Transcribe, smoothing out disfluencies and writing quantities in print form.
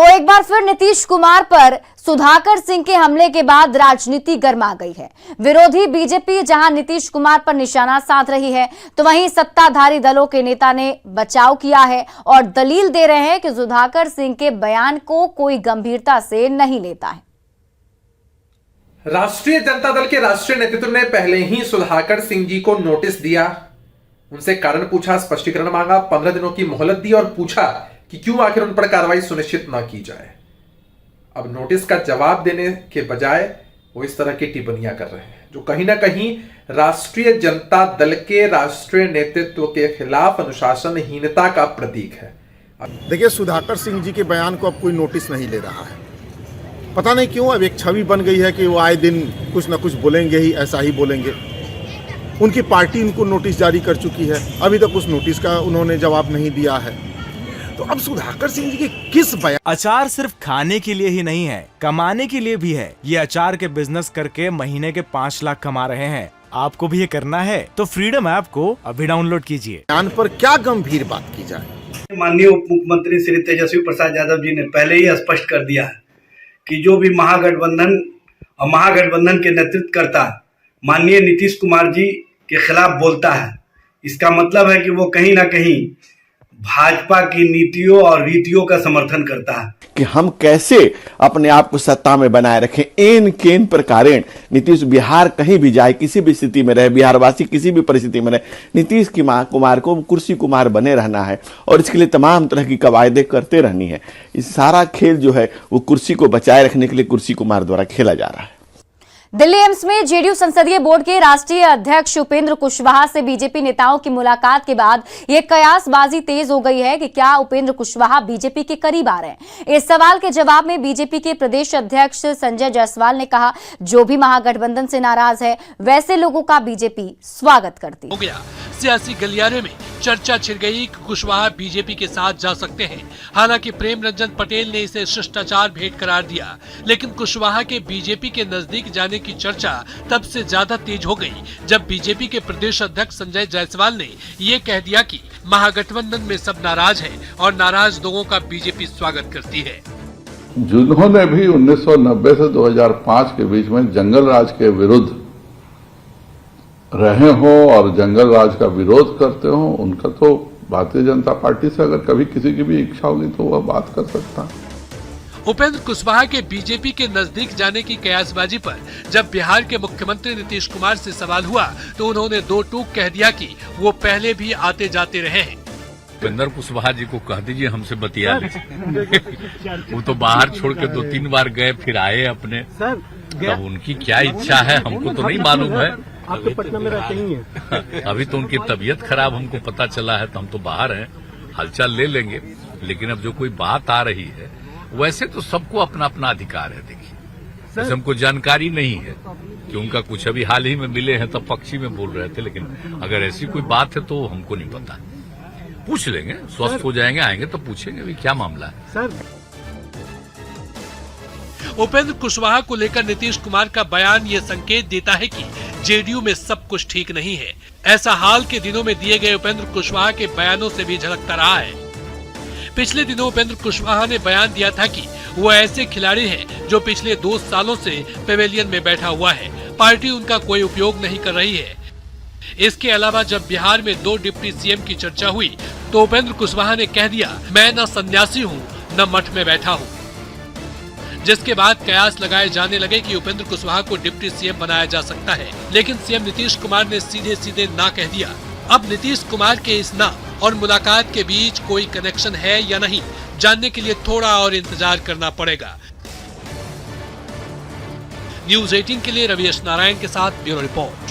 तो एक बार फिर नीतीश कुमार पर सुधाकर सिंह के हमले के बाद राजनीति गर्मा गई है। विरोधी बीजेपी जहां नीतीश कुमार पर निशाना साध रही है, तो वहीं सत्ताधारी दलों के नेता ने बचाव किया है और दलील दे रहे हैं कि सुधाकर सिंह के बयान को कोई गंभीरता से नहीं लेता है। राष्ट्रीय जनता दल के राष्ट्रीय नेतृत्व ने पहले ही सुधाकर सिंह जी को नोटिस दिया, उनसे कारण पूछा, स्पष्टीकरण मांगा, 15 दिनों की मोहलत दी और पूछा कि क्यों आखिर उन पर कार्रवाई सुनिश्चित न की जाए। अब नोटिस का जवाब देने के बजाय वो इस तरह की टिप्पणियां कर रहे हैं, जो कहीं ना कहीं राष्ट्रीय जनता दल के राष्ट्रीय नेतृत्व के खिलाफ अनुशासनहीनता का प्रतीक है। देखिए, सुधाकर सिंह जी के बयान को अब कोई नोटिस नहीं ले रहा है। पता नहीं क्यों अब एक छवि बन गई है कि वो आए दिन कुछ ना कुछ बोलेंगे ही, ऐसा ही बोलेंगे। उनकी पार्टी उनको नोटिस जारी कर चुकी है, अभी तक उस नोटिस का उन्होंने जवाब नहीं दिया है। तो अब सुधाकर सिंह जी के किस बयान? अचार सिर्फ खाने के लिए ही नहीं है, कमाने के लिए भी है। ये अचार के बिजनेस करके महीने के 5 लाख कमा रहे हैं। आपको भी ये करना है तो फ्रीडम ऐप को अभी डाउनलोड कीजिए। बयान पर क्या गंभीर बात की जाए? माननीय उप मुख्यमंत्री श्री तेजस्वी प्रसाद यादव जी ने पहले ही स्पष्ट कर दिया है कि जो भी महागठबंधन और महागठबंधन के नेतृत्व करता माननीय नीतीश कुमार जी के खिलाफ बोलता है, इसका मतलब है कि वो कहीं ना कहीं भाजपा की नीतियों और रीतियों का समर्थन करता है कि हम कैसे अपने आप को सत्ता में बनाए रखें। इन केन प्रकारेण नीतीश बिहार कहीं भी जाए, किसी भी स्थिति में रहे, बिहारवासी किसी भी परिस्थिति में रहे, नीतीश कुमार को कुर्सी कुमार बने रहना है और इसके लिए तमाम तरह की कवायदे करते रहनी है। इस सारा खेल जो है वो कुर्सी को बचाए रखने के लिए कुर्सी कुमार द्वारा खेला जा रहा है। दिल्ली एम्स में जेडीयू संसदीय बोर्ड के राष्ट्रीय अध्यक्ष उपेंद्र कुशवाहा से बीजेपी नेताओं की मुलाकात के बाद यह कयासबाजी तेज हो गई है कि क्या उपेंद्र कुशवाहा बीजेपी के करीब आ रहे हैं। इस सवाल के जवाब में बीजेपी के प्रदेश अध्यक्ष संजय जायसवाल ने कहा, जो भी महागठबंधन से नाराज है वैसे लोगों का बीजेपी स्वागत करती है। हो गया सियासी गलियारे में चर्चा छिड़ गई कि कुशवाहा बीजेपी के साथ जा सकते हैं। हालांकि प्रेम रंजन पटेल ने इसे शिष्टाचार भेंट करार दिया, लेकिन कुशवाहा के बीजेपी के नजदीक जाने की चर्चा तब से ज्यादा तेज हो गई जब बीजेपी के प्रदेश अध्यक्ष संजय जायसवाल ने ये कह दिया कि महागठबंधन में सब नाराज हैं और नाराज लोगों का बीजेपी स्वागत करती है। जिन्होंने भी 1990 से 2005 के बीच में जंगल राज के विरुद्ध रहे हो और जंगल राज का विरोध करते हो, उनका तो भारतीय जनता पार्टी से अगर कभी किसी की भी इच्छा होगी तो वह बात कर सकता है। उपेंद्र कुशवाहा के बीजेपी के नजदीक जाने की कयासबाजी पर जब बिहार के मुख्यमंत्री नीतीश कुमार से सवाल हुआ तो उन्होंने दो टूक कह दिया कि वो पहले भी आते जाते रहे हैं। उपेंद्र कुशवाहा जी को कह दीजिए हमसे बतिया लीजिए। वो तो बाहर छोड़ के 2-3 बार गए, फिर आए अपने। तब उनकी क्या इच्छा है हमको तो नहीं मालूम है। आपके पटना में रहते ही हैं। अभी तो उनकी तबीयत खराब हमको पता चला है, तो हम तो बाहर हैं, हालचाल ले लेंगे। लेकिन अब जो कोई बात आ रही है, वैसे तो सबको अपना अपना अधिकार है। देखिए, वैसे हमको जानकारी नहीं है कि उनका कुछ अभी हाल ही में मिले हैं तब पक्षी में बोल रहे थे, लेकिन अगर ऐसी कोई बात है तो हमको नहीं पता। पूछ लेंगे, स्वस्थ हो जाएंगे, आएंगे तो पूछेंगे भी क्या मामला है। सर, उपेंद्र कुशवाहा को लेकर नीतीश कुमार का बयान ये संकेत देता है कि जेडीयू में सब कुछ ठीक नहीं है। ऐसा हाल के दिनों में दिए गए उपेंद्र कुशवाहा के बयानों से भी झलकता रहा है। पिछले दिनों उपेंद्र कुशवाहा ने बयान दिया था कि वो ऐसे खिलाड़ी हैं जो पिछले 2 सालों से पेवेलियन में बैठा हुआ है, पार्टी उनका कोई उपयोग नहीं कर रही है। इसके अलावा जब बिहार में 2 डिप्टी सीएम की चर्चा हुई तो उपेंद्र कुशवाहा ने कह दिया, मैं न सन्यासी हूँ न मठ में बैठा हूँ। जिसके बाद कयास लगाए जाने लगे कि उपेंद्र कुशवाहा को डिप्टी सीएम बनाया जा सकता है, लेकिन सीएम नीतीश कुमार ने सीधे सीधे ना कह दिया। अब नीतीश कुमार के इस ना और मुलाकात के बीच कोई कनेक्शन है या नहीं, जानने के लिए थोड़ा और इंतजार करना पड़ेगा। न्यूज़ 18 के लिए रविश नारायण के साथ ब्यूरो रिपोर्ट।